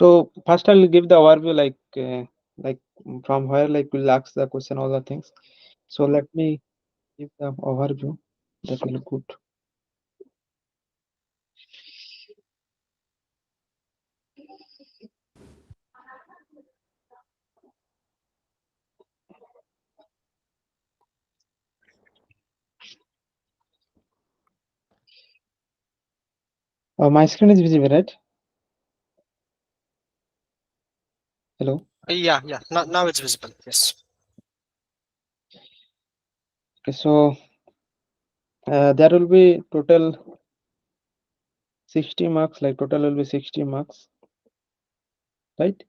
So first I'll give the overview, like from where like we'll ask the question, all the things. So let me give the overview. That will be good. My screen is visible, right? Hello. Yeah, now it's visible. Yes. Okay, so there will be total 60 marks. Like total will be 60 marks, right?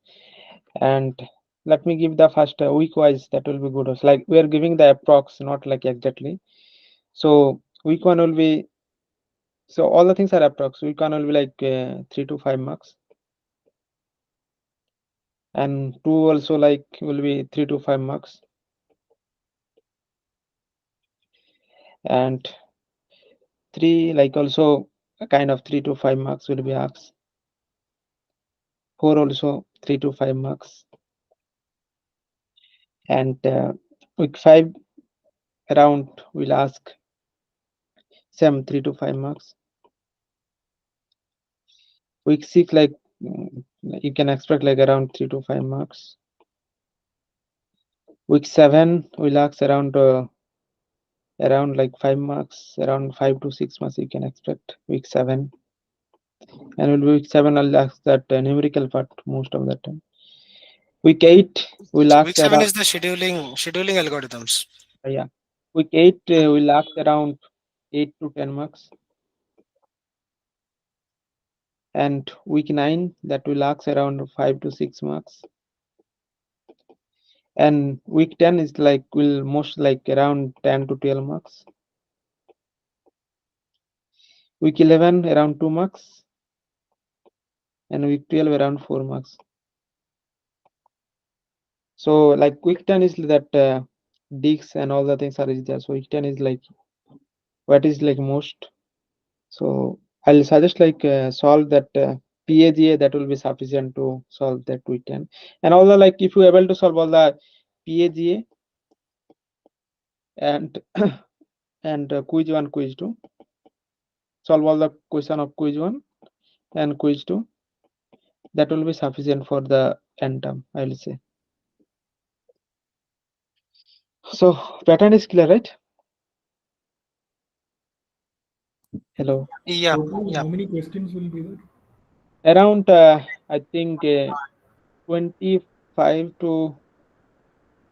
And let me give the first week wise. That will be good. Also, like we are giving the approx, not like exactly. So week one will be, so all the things are approx. Week one will be like 3 to 5 marks, and two also like will be 3 to 5 marks, and three like also a kind of 3 to 5 marks will be asked. Four also 3 to 5 marks, and week five around we'll ask same 3 to 5 marks. Week six like you can expect like around 3 to 5 marks. Week seven we'll ask around like 5 marks, around 5 to 6 marks you can expect week seven. And week seven I'll ask that numerical part most of the time. Week eight we'll So ask week 7 around is the scheduling algorithms. yeah. Week eight we'll ask around 8 to 10 marks. And week nine that will ask around 5 to 6 marks. And week 10 is like will most like around 10 to 12 marks. Week 11 around 2 marks, and week 12 around 4 marks. So like week 10 is that digs and all the things are there. So week 10 is like what is like most. So I'll suggest like solve that PAGA, that will be sufficient to solve that week 10. And although like if you able to solve all the PAGA and and quiz 1, quiz 2, solve all the question of quiz 1 and quiz 2, that will be sufficient for the end term, I will say. So pattern is clear, right? Hello. Yeah, Total, yeah. how many questions will be there? Around I think 25 to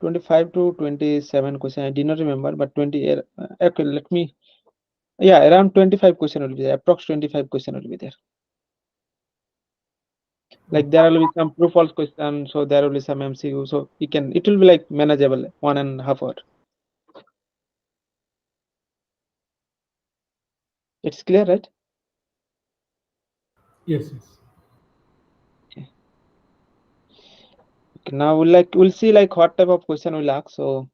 25 to 27 question. I did not remember, but 20. Okay, let me. Yeah, around 25 question will be there. Approx 25 question will be there. Like there will be some true false question, so there will be some MCQ. So you can, it will be like manageable 1.5 hour. It's clear, right? Yes, yes. Okay, now we'll see like what type of question we'll ask. So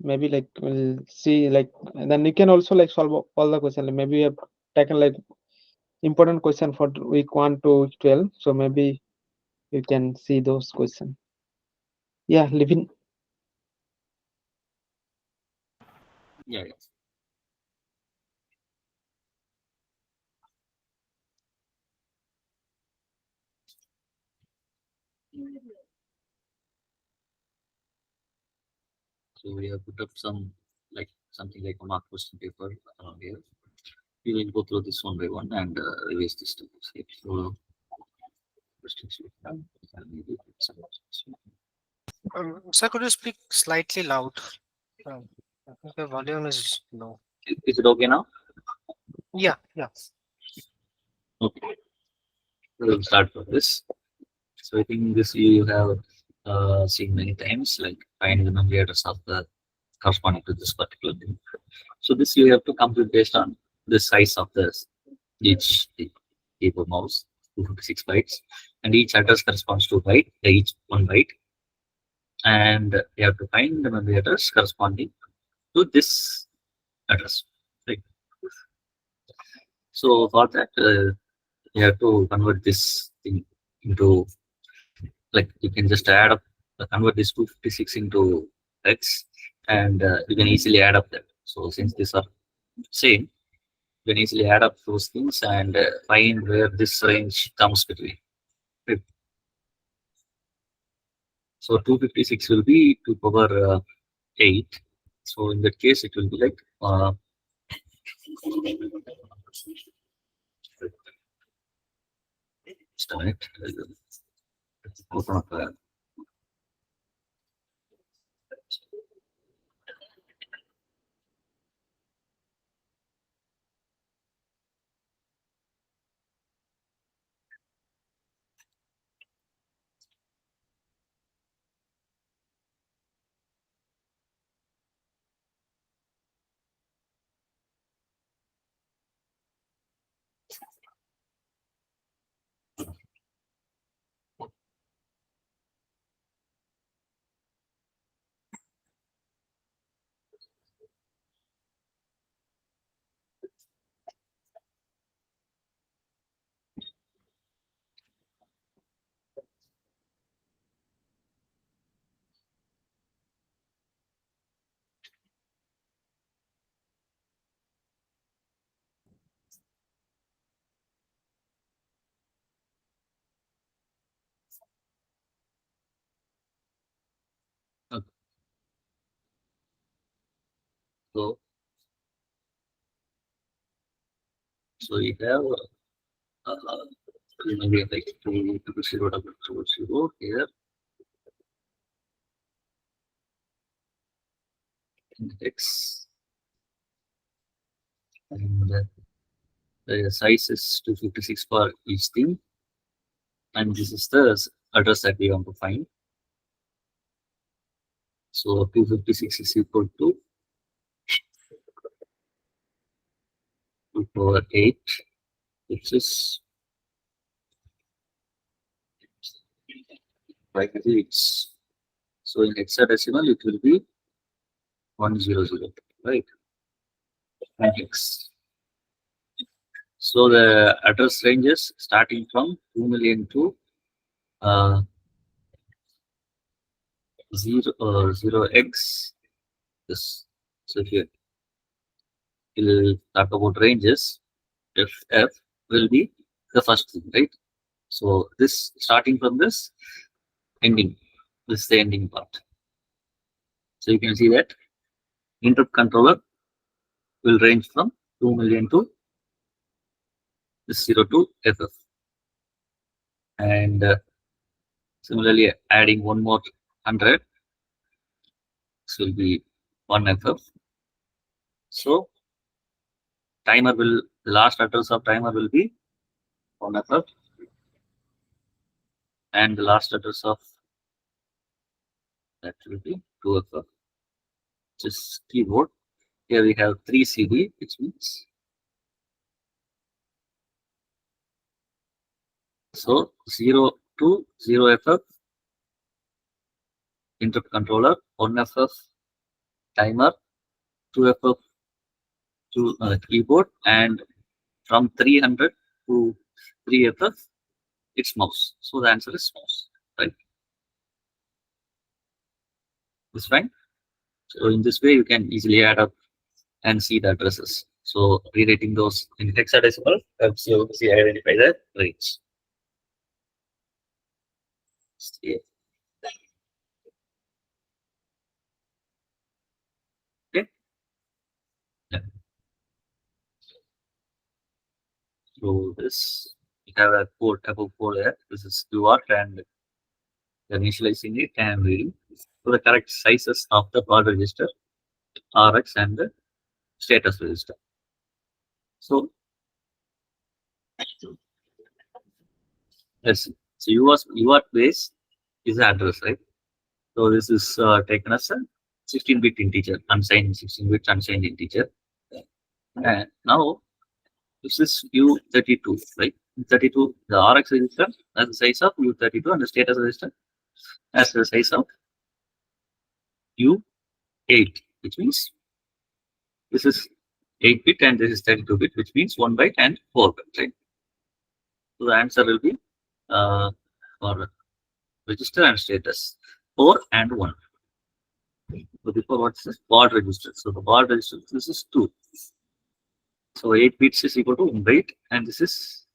maybe like we'll see like, and then you can also like solve all the question. Like maybe we have taken like important question for week 1 to week 12. So maybe you can see those questions. Yeah, Livin. Yeah. So we have put up some like something like a mock question paper around here. We will go through this one by one and revise this to this. So questions we have. And maybe some questions. Sir, could you speak slightly loud? I think the volume is low. Is it okay now? Yeah, yeah. Okay. So we'll start from this. So I think this you have seen many times, like find the numerators of the corresponding to this particular thing. So this you have to compute based on the size of each keyboard mouse, 256 bytes, and each address corresponds to byte, each 1 byte, and you have to find the memory address corresponding to this address. Right. So for that, you have to convert this thing into like you can just add up, convert this 256 into x, and you can easily add up that. So since these are same, you can easily add up those things and find where this range comes between. Right? So 256 will be 2 power 8. So in that case, it will be like just a minute. Open up okay. So we have maybe like 2 0 here. X, and the size is 256 for each thing, and this is the address that we want to find. So 256 is equal to 2 power 8, which is like it's, so in hexadecimal it will be 100, right? And X. So the address ranges starting from 2 million to 0x. This. So here we'll talk about ranges. If F will be the first thing, right? So this starting from this ending, this is the ending part. So you can see that interrupt controller will range from 2 million to this 0 to FF. And similarly, adding one more 100, this will be 1 FF. So timer will, the last address of timer will be 1 FF, and the last address of that will be 2 FF. Just keyboard. Here we have 3 CD, which means so 0 to 0 FF, interrupt controller, 1 FF, timer, 2 FF to keyboard, and from 300 to 3 FF, it's mouse. So the answer is mouse, right? This fine. So in this way, you can easily add up and see the addresses. So rewriting those in hexadecimal helps you see identify the range. Yeah. Okay. Yeah. So this, we have a code, above code there. This is UART, and initializing it and reading. So the correct sizes of the part register, RX, and the status register. So let's see. So UART base is the address, right? So this is taken as a 16-bit integer, unsigned 16-bit unsigned integer. And now this is U32, right? U32, the RX register as the size of U32, and the status register as the size of U8, which means this is 8-bit and this is 32-bit, which means 1 byte and 4 byte, right? So the answer will be for register and status 4 and 1. So before what's this baud register? So the baud register, this is 2. So 8 bits is equal to 1 byte, and this is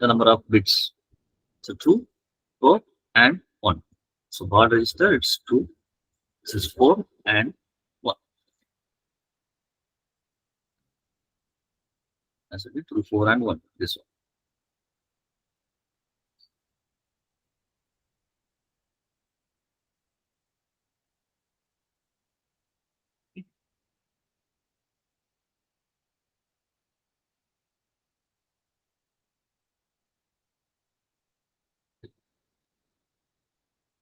the number of bits. So 2, 4, and 1. So baud register, it's 2. This is 4 and 1. That's it, 2, 4, and 1. This one.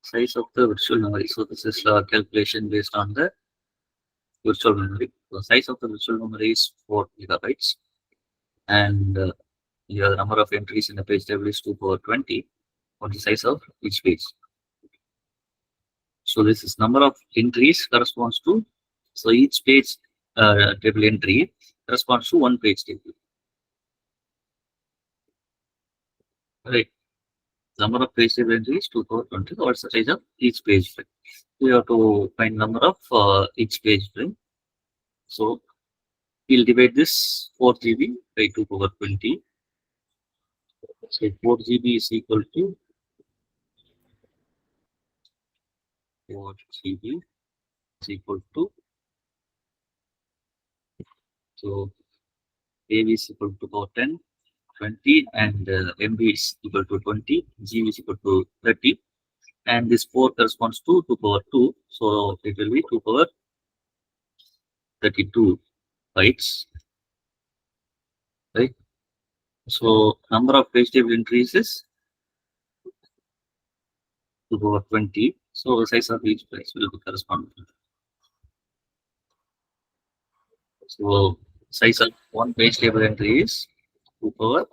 Size of the virtual memory. So this is a calculation based on the virtual memory. The size of the virtual memory is 4 gigabytes, and the number of entries in the page table is 2 power 20 for the size of each page. So this is number of entries corresponds to, so each page table entry corresponds to one page table. Right. Number of page table entries 2 power 20. So what's the size of each page frame? We have to find number of each page frame. So we'll divide this 4 GB by 2 power 20. So 4 GB is equal to 4 GB is equal to, so AB is equal to power 10, 20, and MB is equal to 20, GB is equal to 30, and this 4 corresponds to 2 power 2, so it will be 2 power 32 bytes, right? So number of page table entries is 2 power 20, so the size of each page will be corresponding. So size of one page table entry is 2 power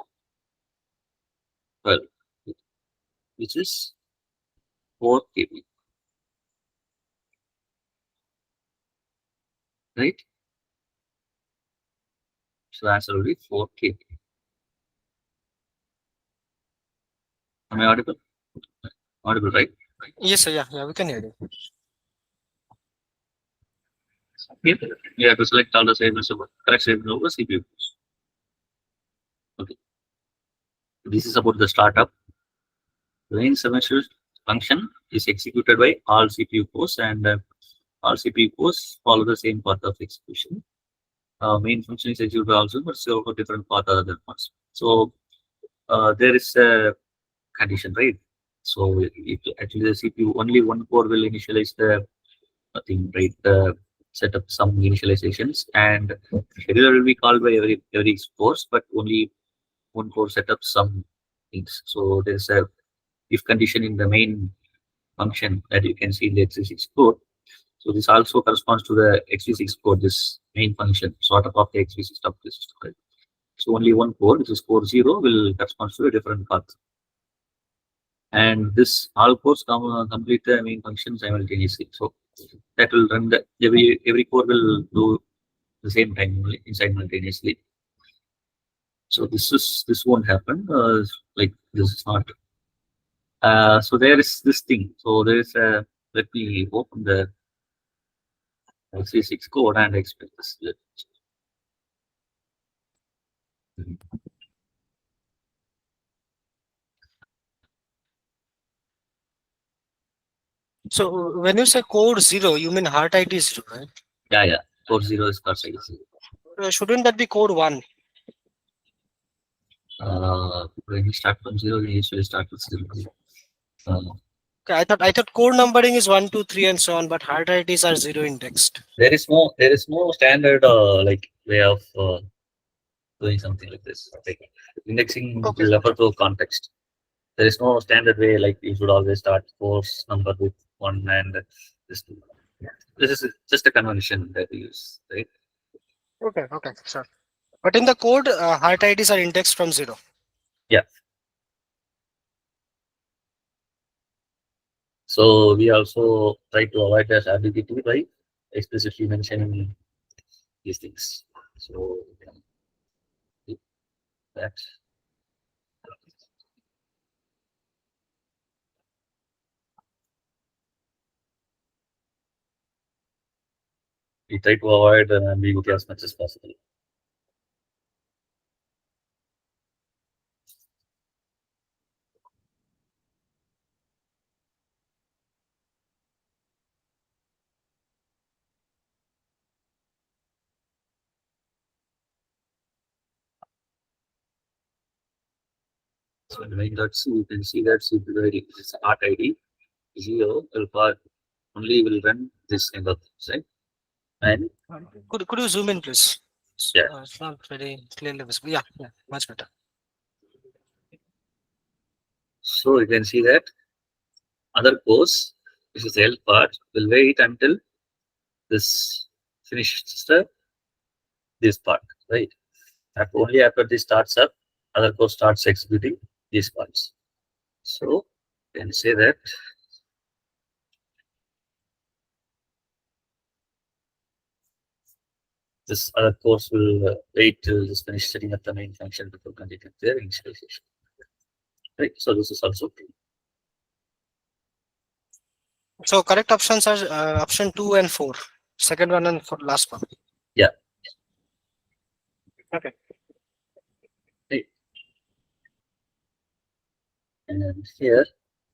12, which is 4 KB, right? So the answer will be 4 KB. Am I audible? Audible, right? Yes, sir. Yeah, we can hear you. Here, you have to select all the segments of correct segments over CPU. Okay. This is about the startup. The main semester function is executed by all CPU cores, and all CPU cores follow the same path of execution. Main function is executed also, but so for different path other ones. So there is a condition, right? So if actually the CPU only one core will initialize the thing, right? Set up some initializations, and scheduler will be called by every course, but only one core set up some things. So there's a if condition in the main function that you can see in the x86 code. So this also corresponds to the x86 code, this main function, sort of the x86 stuff. Right? So only one core, which is core 0, will correspond to a different path. And this all cores complete the main function simultaneously. So that will run the every core will do the same time simultaneously. So this won't happen. Like this is not. So there is this thing. So there is a, let me open the x86 code and explain this. So when you say code 0, you mean heart ID 0, right? Yeah. Code 0 is called size. Shouldn't that be code 1? When you start from 0, you usually start with 0. Okay, I thought code numbering is 1, 2, 3, and so on, but heart IDs are 0 indexed. There is no standard like way of doing something like this. Like indexing Okay. will refer to context. There is no standard way like you should always start course number with 1 and this. This is just a convention that we use, right? Okay, sure. But in the code, heart IDs are indexed from 0. Yeah. So we also try to avoid that ambiguity by explicitly mentioning these things. So that. We try to avoid ambiguity as much as possible. So in main.c, you can see that CPID is start ID 0 will only will run this kind of things, right? And Could you zoom in, please? Yeah. It's not very clearly visible. Yeah, much better. so you can see that other course, which is the L part, will wait until this finishes this part, right? Only after this starts up, other course starts executing these parts. So you can say that this other course will wait till this finish setting up the main function before continuing their initialization. Right. So this is also true. So correct options are option 2 and 4. Second one and last one. Yeah. Okay. Right. And here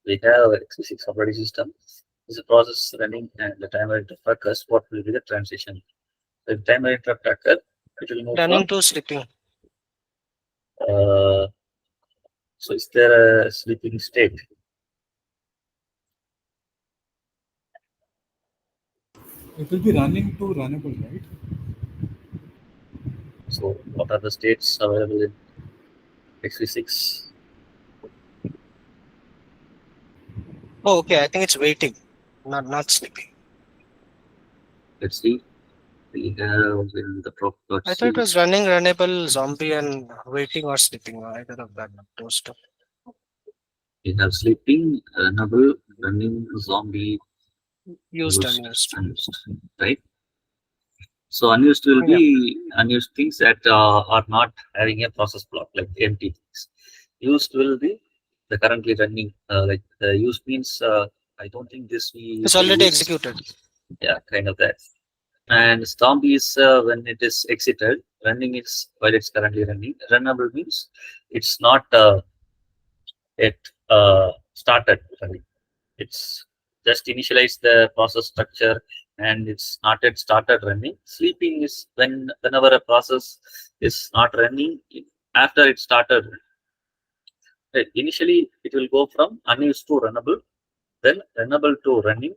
we have x86 operating system. This is a process running and the timer interrupt occurs. What will be the transition? The timer interrupt occur, it will move Running from. to sleeping. So is there a sleeping state? It will be running to runnable, right? So what are the states available in x86? Oh, okay. I think it's waiting, not sleeping. Let's see. We have in the prop.c. I thought it was running, runnable, zombie, and waiting or sleeping. Either of that, those two. We have sleeping, runnable, running, zombie, Used, used, unused. unused, right? So unused will be unused things that are not having a process block, like empty things. Used will be the currently running, like the used means I don't think this we It's usually already use. executed. Yeah, kind of that. And zombie is when it is exited. Running is while it's currently running. Runnable means it's not yet started running. It's just initialized the process structure and it's not yet started running. Sleeping is whenever a process is not running after it started. Initially, it will go from unused to runnable, then runnable to running.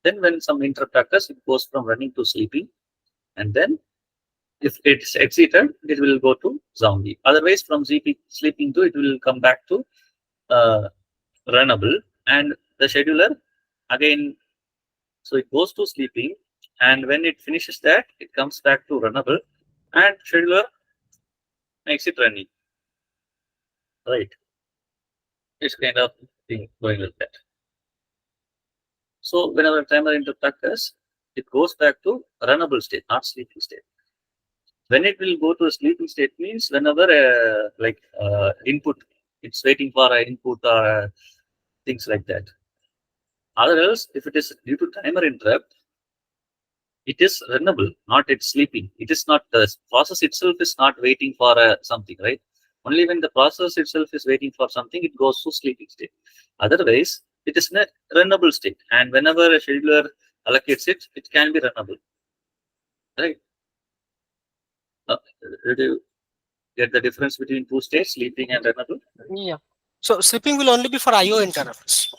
Then when some interrupt occurs, it goes from running to sleeping. And then if it's exited, it will go to zombie. Otherwise, from sleeping to, it will come back to runnable. And the scheduler again, so it goes to sleeping, and when it finishes that, it comes back to runnable, and scheduler makes it running. Right. It's kind of thing going like that. So whenever timer interrupt occurs, it goes back to runnable state, not sleeping state. When it will go to a sleeping state means whenever input, it's waiting for an input or things like that. Other else, if it is due to timer interrupt, it is runnable, not it's sleeping. It is not the process itself is not waiting for something, right? Only when the process itself is waiting for something, it goes to sleeping state. Otherwise, it is in a runnable state. And whenever a scheduler allocates it, it can be runnable, right? Did you get the difference between two states, sleeping and runnable? Yeah. So sleeping will only be for IO interrupts.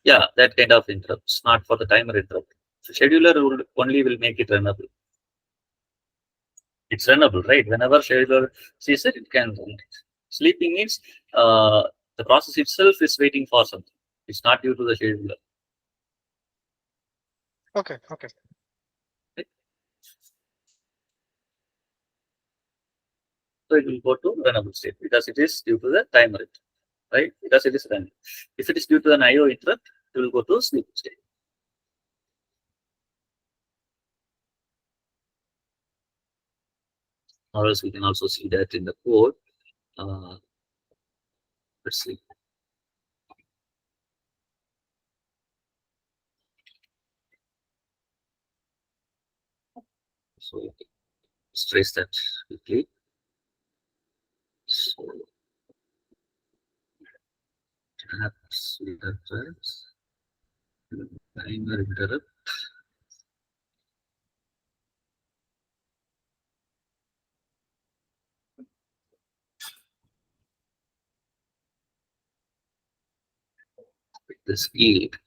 Yeah, that kind of interrupts, not for the timer interrupt. So scheduler only will make it runnable. It's runnable, right? Whenever scheduler sees it, it can run it. Sleeping means the process itself is waiting for something. It's not due to the scheduler. Okay. Right? So it will go to runnable state because it is due to the timer, right? Because it is running. If it is due to an IO interrupt, it will go to sleeping state. Or else we can also see that in the code. Let's see. So let's trace that quickly. So apps interrupts, timer interrupt. The speed.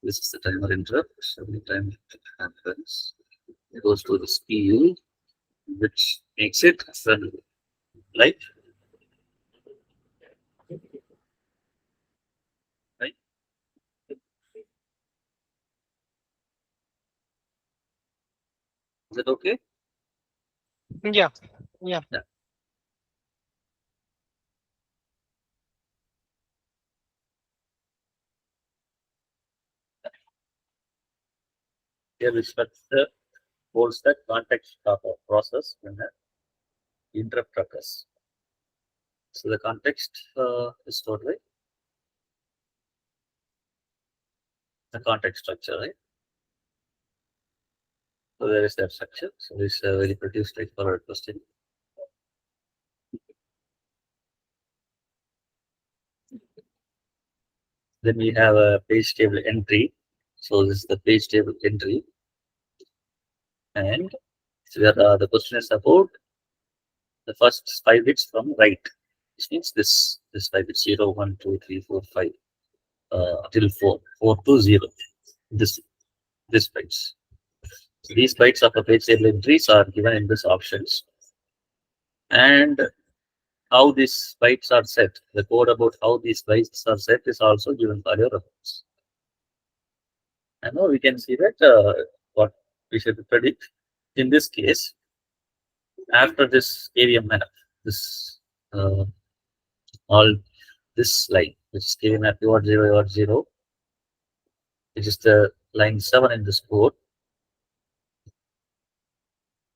This is the timer interrupt. Every time it happens, it goes to the speed, which makes it run, right? Right? Is that okay? Yeah. Yeah. Here we holds the context of a process when an interrupt occurs. So the context is stored right. The context structure, right? So there is that structure. So this is a very pretty straightforward question. Then we have a page table entry. So this is the page table entry, and so the question is about the first 5 bits from right. This means this 5 bits 0, 1, 2, 3, 4, 5 till 4 to 0. This bytes. So these bytes of a page table entries are given in this options, and how these bytes are set. The code about how these bytes are set is also given for your reference. And now we can see that what we should predict in this case. After this KVM map, this all this line, which is KVM map pivot 0, 0, which is the line 7 in this code.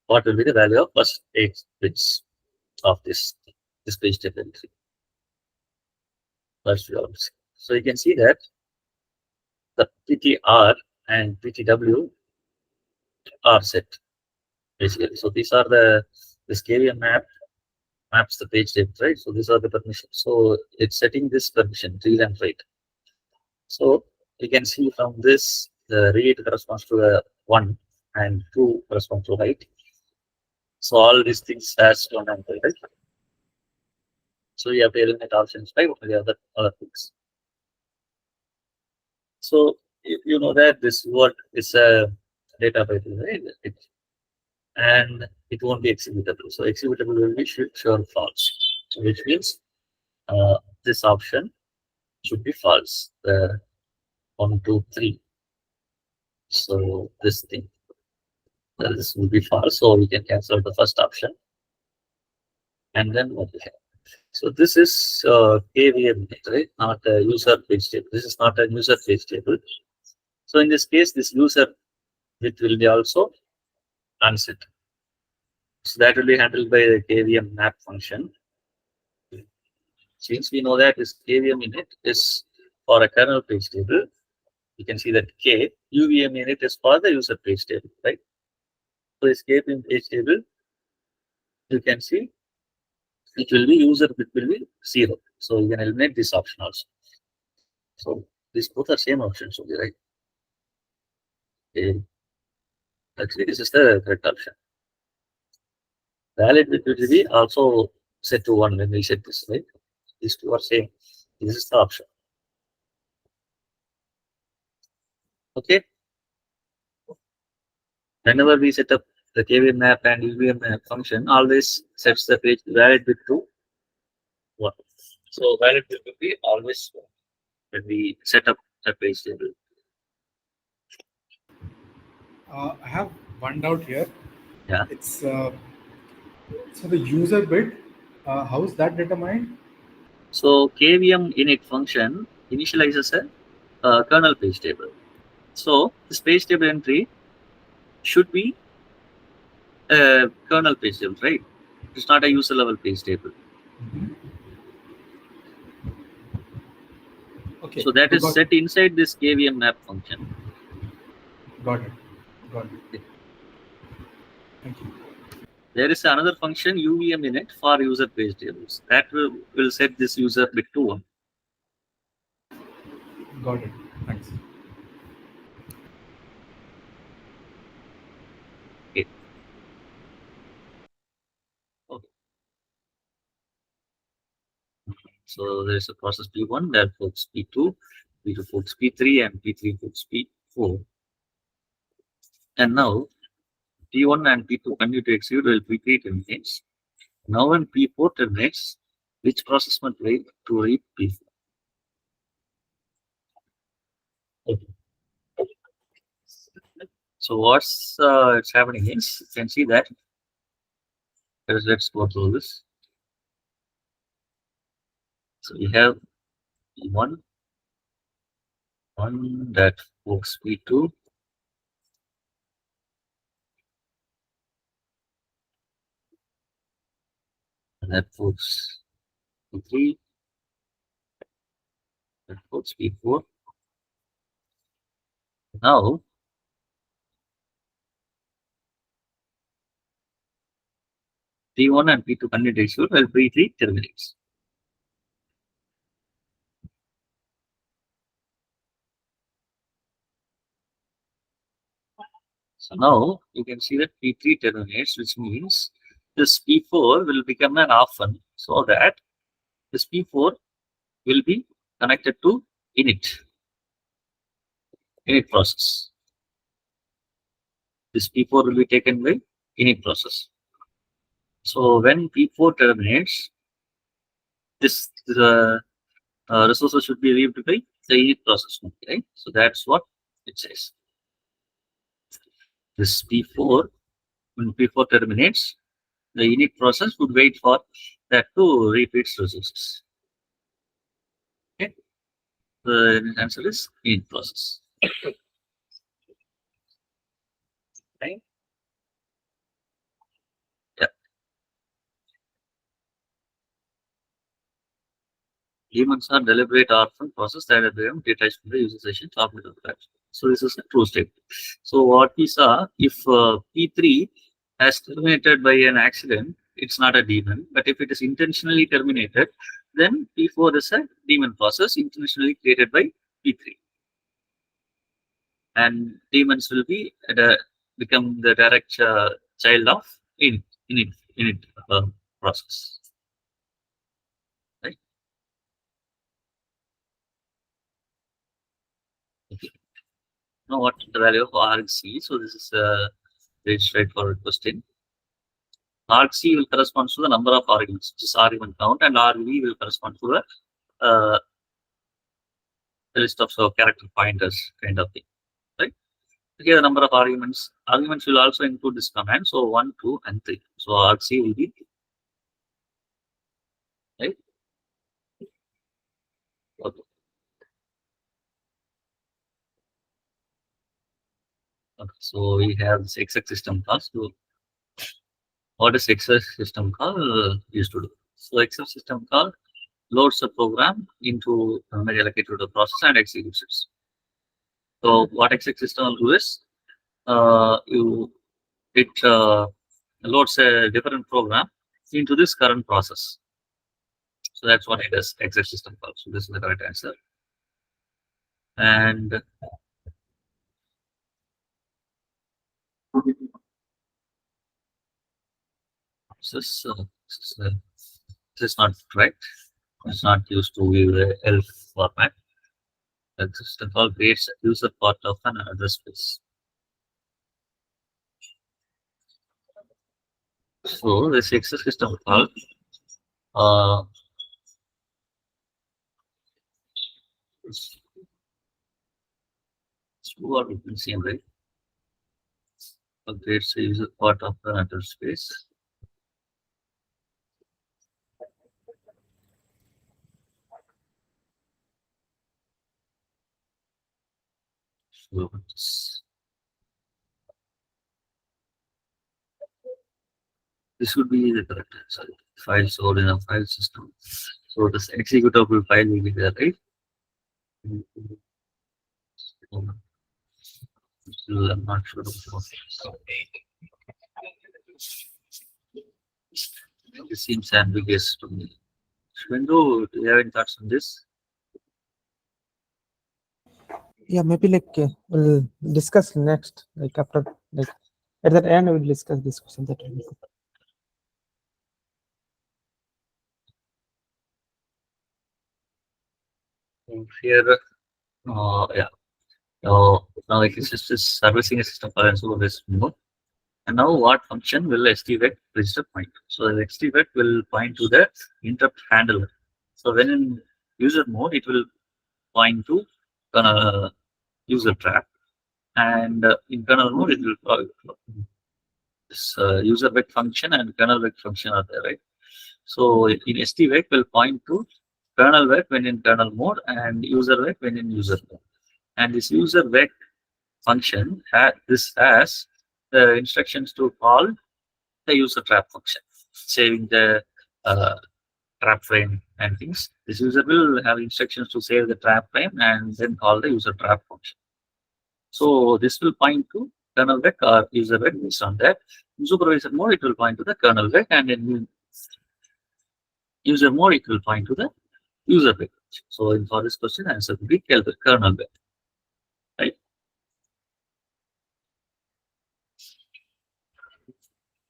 What will be the value of first 8 bits of this page table entry? First, so you can see that the PTR and PTW are set basically. So these are this KVM maps the page table, right? So these are the permissions. So it's setting this permission, read and write. So you can see from this, the read corresponds to the 1 and 2 corresponds to write. So all these things has 1 and 3, right? So you have to eliminate options 5 or the other things. So you know that this word is a data byte, right? And it won't be executable. So executable will be sure false, which means this option should be false. The 1, 2, 3. So this thing, this will be false. So we can cancel the first option. And then what we have. So this is KVM, right? Not a user page table. This is not a user page table. So in this case, this user bit will be also unset. So that will be handled by the KVM map function. Since we know that this KVM init is for a kernel page table, you can see that K UVM init is for the user page table, right? So this KVM page table, you can see it will be user bit will be 0. So you can eliminate this option also. So these both are same options only, right? Okay. Actually, this is the correct option. Valid bit will be also set to 1 when we set this, right? These two are same. This is the option. Okay. Whenever we set up the KVM map and UVM map function, always sets the page valid bit to 1. So valid bit will be always 1 when we set up the page table. I have one doubt here. Yeah. It's so the user bit. How is that determined? So KVM init function initializes a kernel page table. So this page table entry should be a kernel page table, right? It's not a user level page table. Okay. So that is got set inside this KVM map function. Got it. Thank you. There is another function UVM init for user page tables that will set this user bit to 1. Got it. Thanks. So there is a process P1 that forks P2, P2 forks P3, and P3 forks P4. And now P1 and P2 continue to execute while P3 terminates. Now when P4 terminates, which process must wait to read P4? Okay. So what's it's happening is, you can see that. Let's go through this. So we have P1, one that forks P2, and that forks P3, that forks P4. Now P1 and P2 continue to execute while P3 terminates. So now you can see that P3 terminates, which means this P4 will become an orphan, so that this P4 will be connected to init process. This P4 will be taken by init process. So when P4 terminates, this resources should be retrieved by the init process, right? So that's what it says. This P4, when P4 terminates, the init process would wait for that to read its resources. Okay, the answer is init process. Right? Yeah. Daemons are deliberate orphan process that are detached from the user session to operate on the platform. So this is a true statement. So what we saw, if P3 has terminated by an accident, it's not a daemon. But if it is intentionally terminated, then P4 is a daemon process intentionally created by P3. And daemons will be become the direct child of init process. Right? Okay. Now what the value of argc? So this is a very straightforward question. Argc will correspond to the number of arguments, which is argument count, and RV will correspond to the list of character pointers kind of thing, right? Here the number of arguments. Arguments will also include this command. So 1, 2, and 3. So argc will be right. Okay. Okay. So we have this exec system call. So what is exec system call used to do? So exec system call loads a program into memory allocated to the process and executes it. So what exec system will do is it loads a different program into this current process. So that's what it is, exec system call. So this is the correct answer. And this is not correct. It's not used to view the ELF format. The system call creates a user part of an address space. So this exec system call is what we can see, right? Creates a user part of an address space. So This would be the correct answer. File stored in a file system. So this executable file will be there, right? Still, I'm not sure. This seems ambiguous to me. Shwendu, do you have any thoughts on this? Yeah, maybe like we'll discuss next, like after, like at that end, we'll discuss this question. That will be good. Here, yeah. Now like it's just servicing a system for and supervised mode. And now what function will STVec register point? So the STVec will point to the interrupt handler. So when in user mode, it will point to user trap, and in kernel mode, it will this user vec function and kernel vec function are there, right? So in STVec will point to kernel vec when in kernel mode and user vec when in user mode. And this user vec function has the instructions to call the user trap function, saving the trap frame and things. This user will have instructions to save the trap frame and then call the user trap function. So this will point to kernel vec or user vec based on that. In supervisor mode, it will point to the kernel vec, and in user mode, it will point to the user vec. So for this question, answer will be kernel vec, right?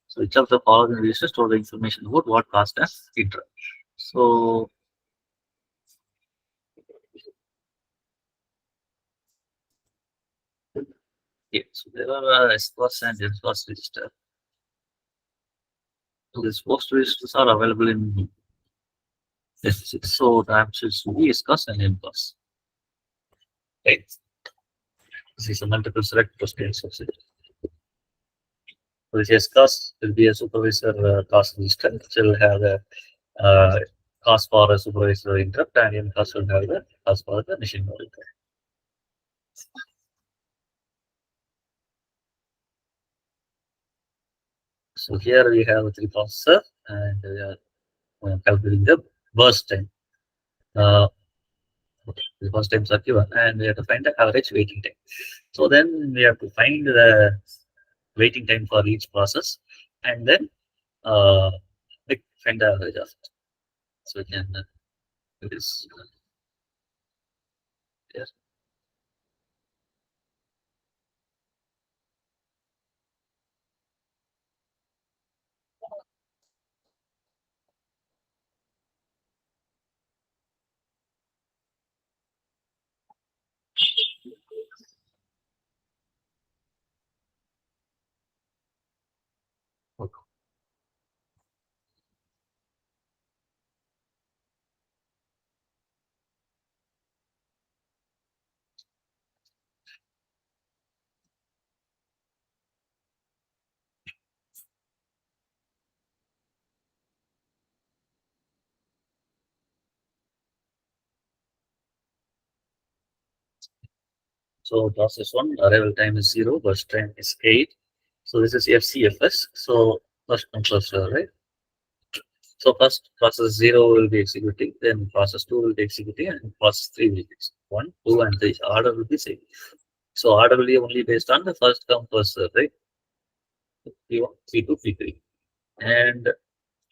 So each of the following registers store the information about what caused an interrupt. So yeah, so there are SCOS and MSCOS register. So these post registers are available in S6. So the answers will be SCOS and MSCOS. Right. This is a multiple select questions. So this SCOS will be a supervisor cost register, which will have the cost for a supervisor interrupt, and MSCOS will have the cost for the machine mode interrupt. So here we have 3 processor, and we are calculating the burst time. The burst times are given, and we have to find the average waiting time. So then we have to find the waiting time for each process, and then find the average of it. So we can do this. Yes. Okay. So process 1, arrival time is 0, burst time is 8. So this is FCFS. So first come first, right? So first process 0 will be executing, then process 2 will be executing, and process 3 will be executing. 1, 2, and 3. Order will be same. So order will be only based on the first come first serve, right? P1, P2, P3. And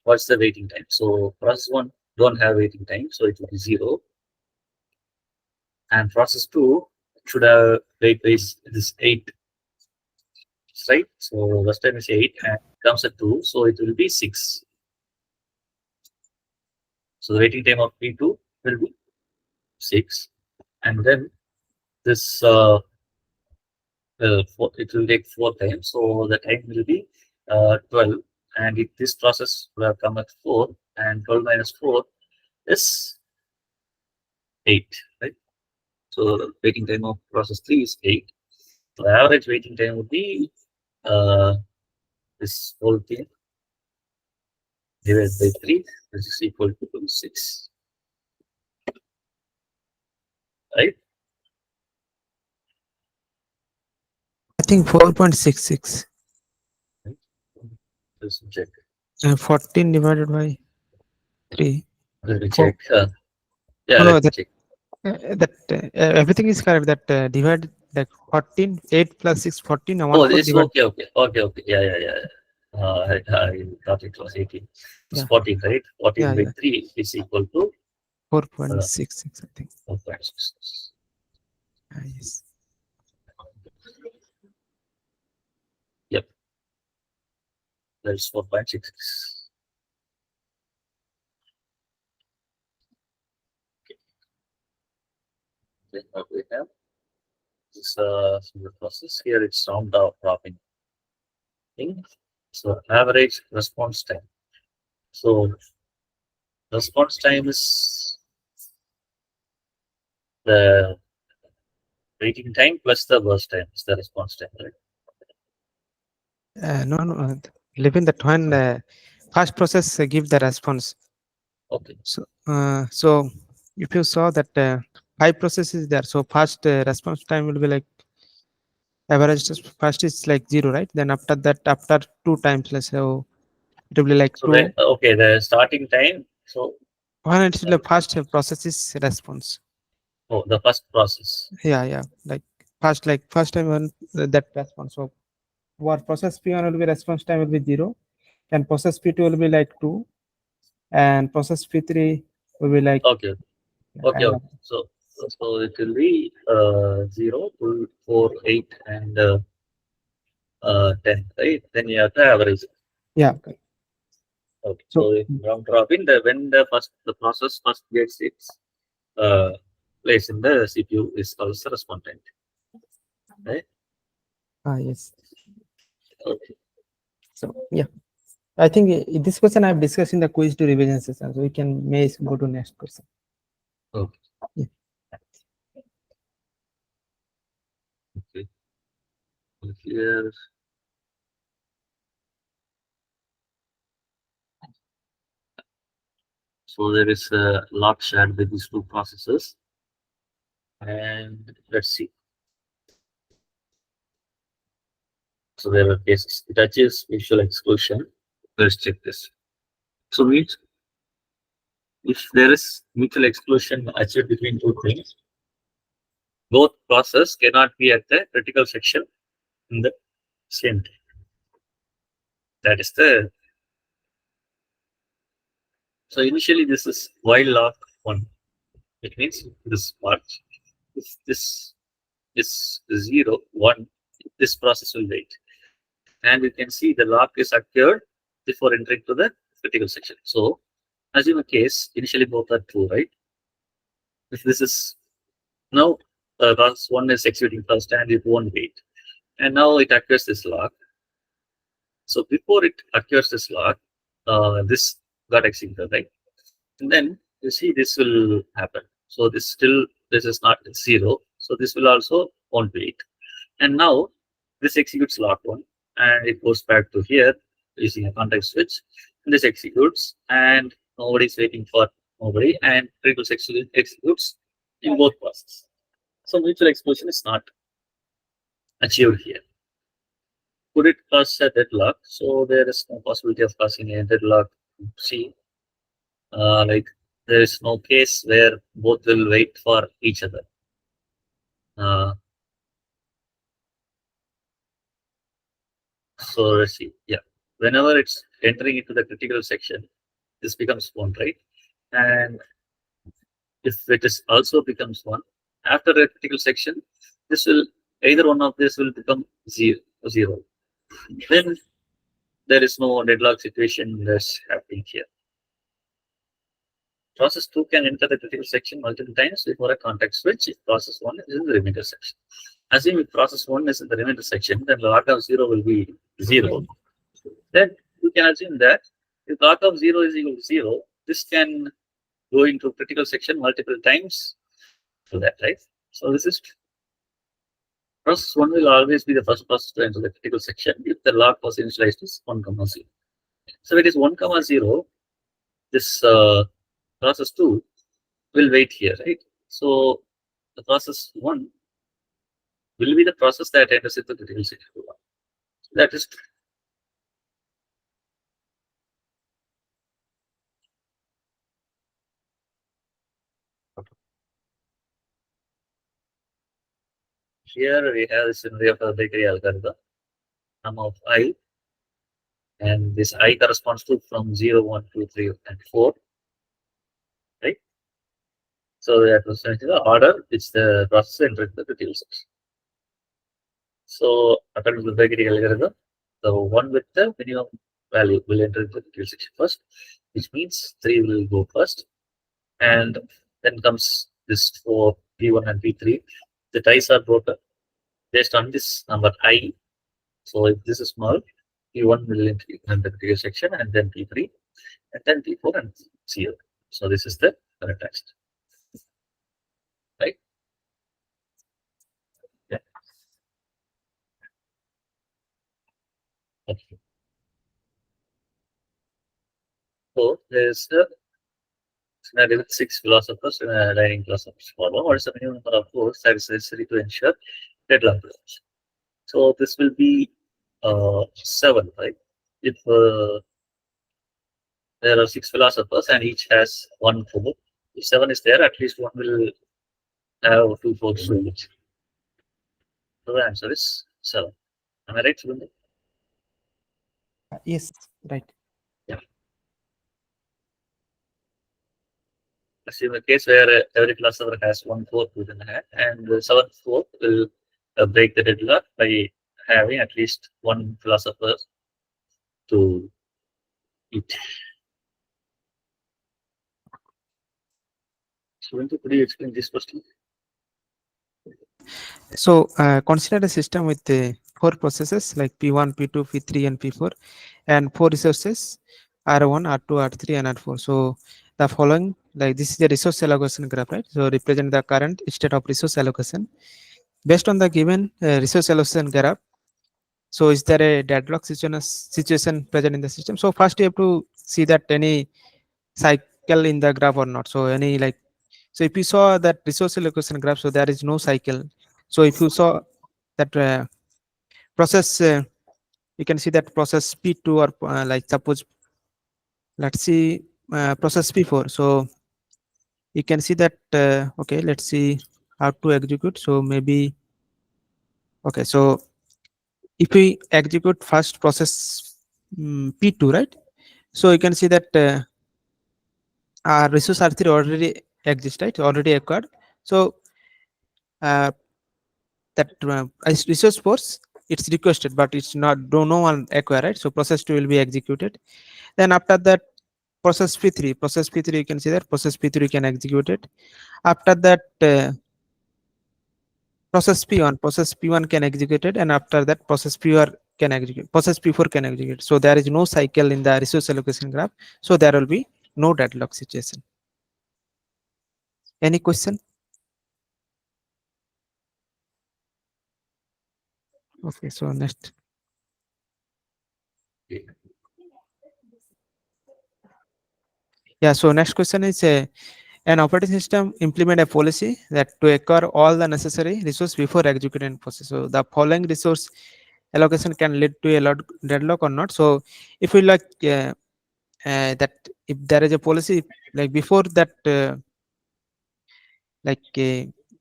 what's the waiting time? So process 1 don't have waiting time, so it will be 0. And process 2 should have wait base is 8. Right? So first time is 8 and comes at 2, so it will be 6. So the waiting time of P2 will be 6. And then this it will take 4 times, so the time will be 12. And if this process will have come at 4, and 12 minus 4 is 8, right? So the waiting time of process 3 is 8. So the average waiting time would be this whole thing divided by 3, which is equal to 6. Right? I think 4.66. Let's check. 14 divided by 3. Let me Four. check. Yeah, Oh, no, let me that, check. everything is correct. That divide like 14, 8 plus 6, 14. And Oh, 1 4 it's divide. okay. Yeah. I thought it was 18. It's Yeah. 14, right? 14 Yeah, by yeah. 3 is equal to 4.66, I think. 4.6. Yes. Yep. That's 4.66. Then what we have is the process here. It's round out dropping thing. So average response time. So response time is the waiting time plus the burst time is the response time, right? No. Living that when fast process give the response. Okay. So if you saw that 5 processes there, so fast response time will be like average first is like 0, right? Then after that, after 2 times, let's say, so it will be like So 2. when okay, the starting time. So When it's the fast process is response. the first process. Yeah. Like first time when that response. So what process P1 will be response time will be 0, and process P2 will be like 2, and process P3 will be like Okay. and So it will be 0, 2, 4, 8, and 10, right? Then you have to average. yeah. Okay. Okay. So- So if round robin, when the process first gets its place in the CPU is called the response time. Right? Yes. Okay. So yeah, I think this question I've discussed in the quiz to revision session. So we can may go to next question. Okay. Yeah. Okay. Here. So there is a lock shared with these two processes. And let's see. So there are cases. It achieves mutual exclusion. Let's check this. So if there is mutual exclusion achieved between two things, both process cannot be at the critical section in the same time. That is the. So initially this is while lock 1. It means this part. If this is 0, 1, this process will wait. And you can see the lock is occurred before entering to the critical section. So assume a case, initially both are true, right? If this is now process 1 is executing first and it won't wait. And now it occurs this lock. So before it occurs this lock, this got executed, right? And then you see this will happen. So this is not 0. So this will also won't wait. And now this executes lock 1 and it goes back to here using a context switch. And this executes and nobody is waiting for nobody, and critical section executes in both processes. So mutual exclusion is not achieved here. Could it cause a deadlock? So there is no possibility of causing a deadlock. See, like there is no case where both will wait for each other. So let's see. Yeah, whenever it's entering into the critical section, this becomes 1, right? And if it is also becomes 1 after the critical section, this will either one of this will become 0. Then there is no deadlock situation that's happening here. Process 2 can enter the critical section multiple times before a context switch if process 1 is in the remainder section. Assuming if process 1 is in the remainder section, then log of 0 will be 0. Then you can assume that if log of 0 is equal to 0, this can go into critical section multiple times to that, right? So this is process 1 will always be the first process to enter the critical section if the log was initialized as 1, 0. So if it is 1, 0, this process 2 will wait here, right? So the process 1 will be the process that enters into the critical section. That is true. here we have this scenario of a bakery algorithm, sum of I, and this I corresponds to from 0, 1, 2, 3, and 4. Right? So that was the order which the processor entered the critical section. So according to the bakery algorithm, the one with the minimum value will enter the critical section first, which means 3 will go first, and then comes this 4, P1 and P3. The ties are broken based on this number I. So if this is small, P1 will enter the critical section, and then P3, and then P4 and 0. So this is the current text. Right? Yeah. Okay. So there's the scenario with 6 philosophers in a dining philosophers problem. What is the minimum number of votes that is necessary to ensure deadlock presumption? So this will be 7, right? If there are 6 philosophers and each has 1 vote, if 7 is there, at least one will have 2 votes to each. So the answer is 7. Am I right, Subindhu? Yes, right. Assume a case where every philosopher has 1 vote within hand, and the 7th vote will break the deadlock by having at least 1 philosopher to eat. Subindhu, could you explain this question? So consider a system with 4 processes like P1, P2, P3, and P4, and 4 resources R1, R2, R3, and R4. So the following, like this is the resource allocation graph, right? So represent the current state of resource allocation based on the given resource allocation graph. So is there a deadlock situation present in the system? So first you have to see that any cycle in the graph or not. So any like, so if you saw that resource allocation graph, so there is no cycle. So if you saw that process, you can see that process P2 or like suppose, let's see process P4. So you can see that, okay, let's see how to execute. So maybe, okay, so if we execute first process P2, right? So you can see that our resource R3 already exists, right? Already acquired. So that resource force, it's requested, but it's not, no one acquire, right? So process 2 will be executed. Then after that, process P3, you can see that process P3 can execute it. After that, process P1 can execute it, and after that, process P4 can execute. Process P4 can execute. So there is no cycle in the resource allocation graph. So there will be no deadlock situation. Any question? Okay, so next. Yeah, so next question is an operating system implement a policy that to acquire all the necessary resource before executing process. So the following resource allocation can lead to a deadlock or not. So if we like that, if there is a policy like before that,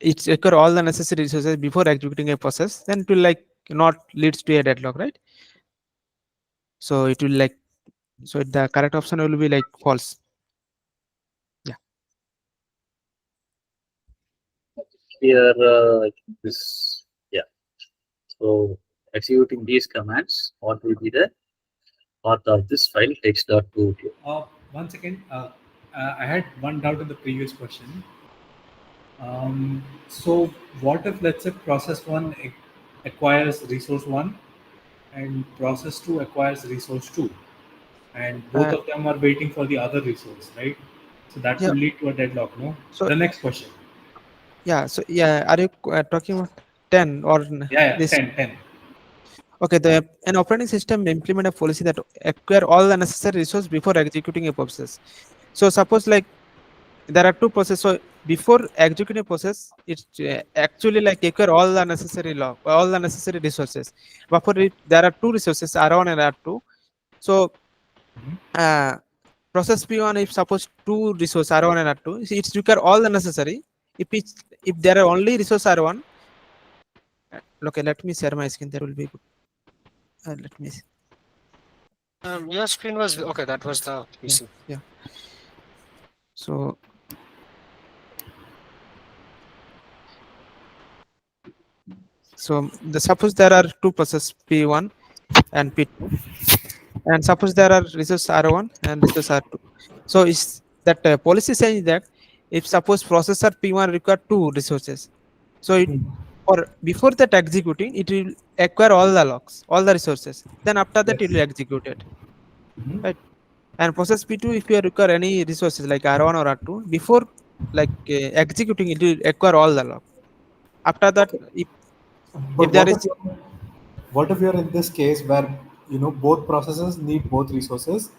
it's acquire all the necessary resources before executing a process, then it will like not leads to a deadlock, right? So it will like, so the correct option will be like false. Here, this, yeah. So executing these commands, what will be the path of this file text.2? 1 second. I had one doubt in the previous question. So what if, let's say, process 1 acquires resource 1 and process 2 acquires resource 2, and both of them are waiting for the other resource, right? So that Yeah. will lead to a deadlock, no? So the next question. yeah, so yeah, are you talking about 10 or Yeah, this? 10. Okay, an operating system implement a policy that acquire all the necessary resource before executing a process. So suppose like there are 2 processes. So before executing a process, it's actually like acquire all the necessary resources. Before it, there are 2 resources, R1 and R2. So process P1, if suppose 2 resource R1 and R2, it's require all the necessary. If there are only resource R1, Okay, let me share my screen. There will be good. Let me. Your screen was okay. That was the PC. Yeah. So the suppose there are two processes P1 and P2, and suppose there are resource R1 and resource R2. So is that policy saying that if suppose processor P1 require two resources, so it or before that executing, it will acquire all the locks, all the resources. Then after that, it will execute it. Mhm. Right. And process P2, if you require any resources like R1 or R2, before like executing, it will acquire all the lock. After that, But if there is what if you're in this case where both processes need both resources?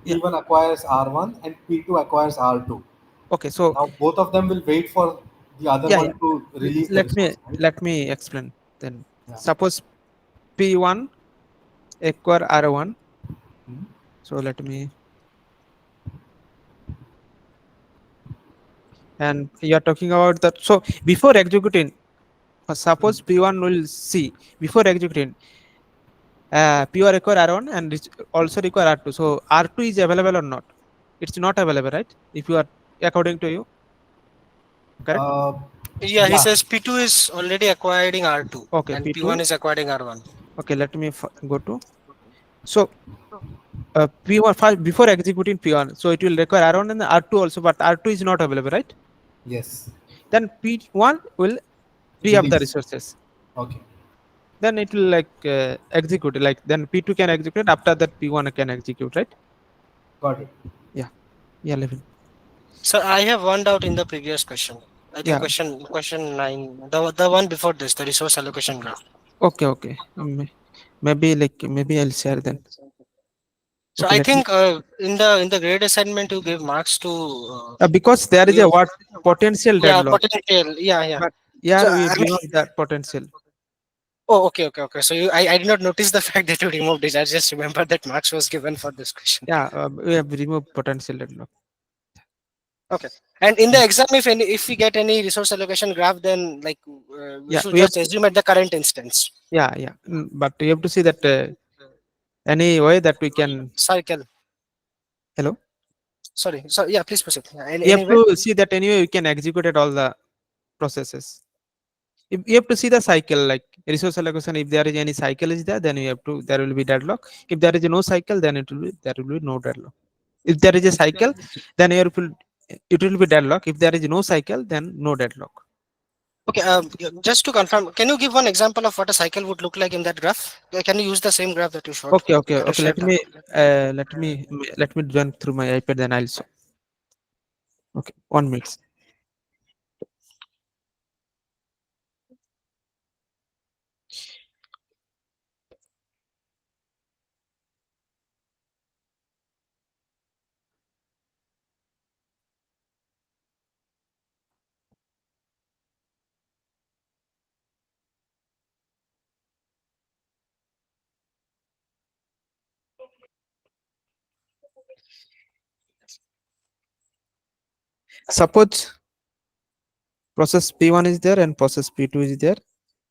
Yeah. P1 acquires R1 and P2 acquires R2. okay, so Now both of them will wait for the other yeah, one to release the let me resource, right? let me explain then. Yeah. Suppose P1 acquire R1. Mhm. So let me, and you are talking about that. So before executing, suppose P1 will see before executing, P1 require R1 and also require R2. So R2 is available or not? It's not available, right? If you are according to you, correct? Yeah, he Yeah. says P2 is already acquiring R2 Okay, and P2. P1 is acquiring R1. Okay, let me go to. So P1 first before executing P1, so it will require R1 and R2 also, but R2 is not available, right? Yes. Then P1 will free up the Release. resources. Okay. Then it will like execute, like then P2 can execute. After that, P1 can execute, right? Got it. Yeah, Levin. So I have one doubt in the previous question. I think Yeah. question 9, the one before this, the resource allocation graph. Okay. Maybe I'll share then. So Okay, I let me. think in the grade assignment you give marks to Because there is a you, what potential yeah, deadlock, potential, yeah. but So here we I mean, remove that potential. oh, okay. So I did not notice the fact that you removed it. I just remember that marks was given for this question. Yeah, we have removed potential deadlock. Okay. And in the exam, if we get any resource allocation graph, then like we Yeah, should we have. just assume at the current instance. Yeah. But you have to see that any way that we can. Cycle. Hello. Sorry. So yeah, please proceed. You have Anyway. to see that anyway we can execute at all the processes. If you have to see the cycle, like resource allocation. If there is any cycle is there, then you have to. There will be deadlock. If there is no cycle, then there will be no deadlock. If there is a cycle, then it will be deadlock. If there is no cycle, then no deadlock. Okay, just to confirm, can you give one example of what a cycle would look like in that graph? Can you use the same graph that you showed? Okay. That you shared that? Let me run through my iPad. Then I'll show. Okay, 1 minute. Suppose process P1 is there and process P2 is there,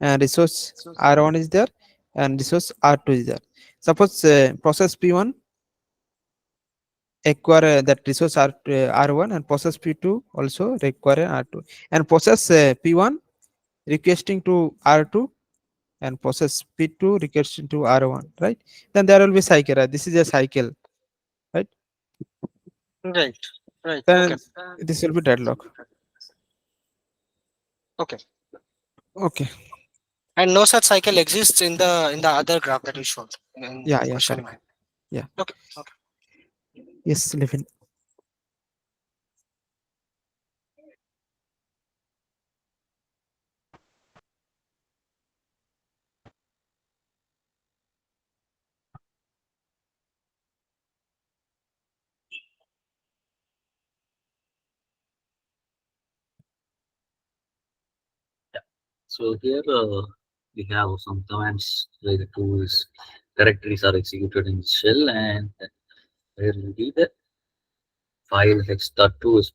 and resource R1 is there and resource R2 is there. Suppose process P1 acquire that resource R1 and process P2 also require R2, and process P1 requesting to R2 and process P2 requesting to R1, right? Then there will be cycle. Right? This is a cycle, right? Right. Then Okay. this will be deadlock. Okay. Okay. And no such cycle exists in the other graph that you showed in Yeah, question correct. 9. Yeah. Okay. Yes, Levin. So here we have some commands where the tools directories are executed in shell, and where will be the file hex.2 is.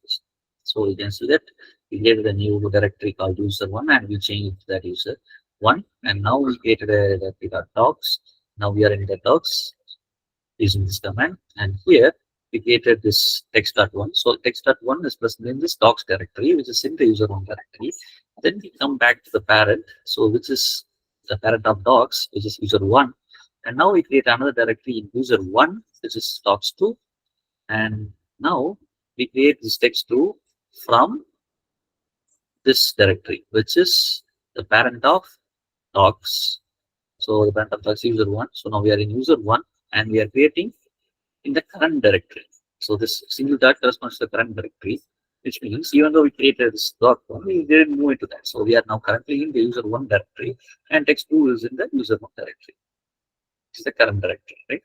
So you can see that we get the new directory called user1 and we change that user. 1, and now we created a directory docs. Now we are in the docs using this command, and here we created this text.1. So text.1 is present in this docs directory, which is in the user1 directory. Then we come back to the parent, so which is the parent of docs, which is user1. And now we create another directory in user1, which is docs2. And now we create this text2 from this directory, which is the parent of docs. So the parent of docs is user1. So now we are in user1 and we are creating in the current directory. So this single dot corresponds to the current directory, which means even though we created this dot one, we didn't move into that. So we are now currently in the user1 directory and text2 is in the user1 directory. This is the current directory, right?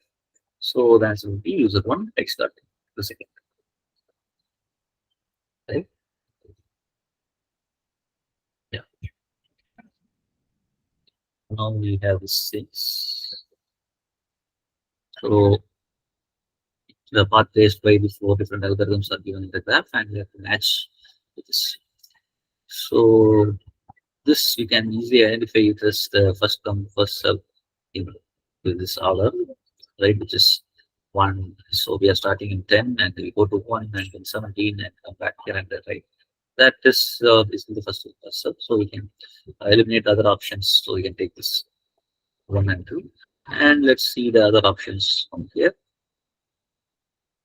So the answer will be user1 text dot the second. Right? Yeah. Now we have this 6. So the path traced by the 4 different algorithms are given in the graph and we have to match with this. So this you can easily identify it as the first come first serve with this order, right? Which is 1. So we are starting in 10 and we go to 1 and then 17 and come back here and there, right? That is basically the first serve. So we can eliminate other options. So we can take this 1 and 2. And let's see the other options from here.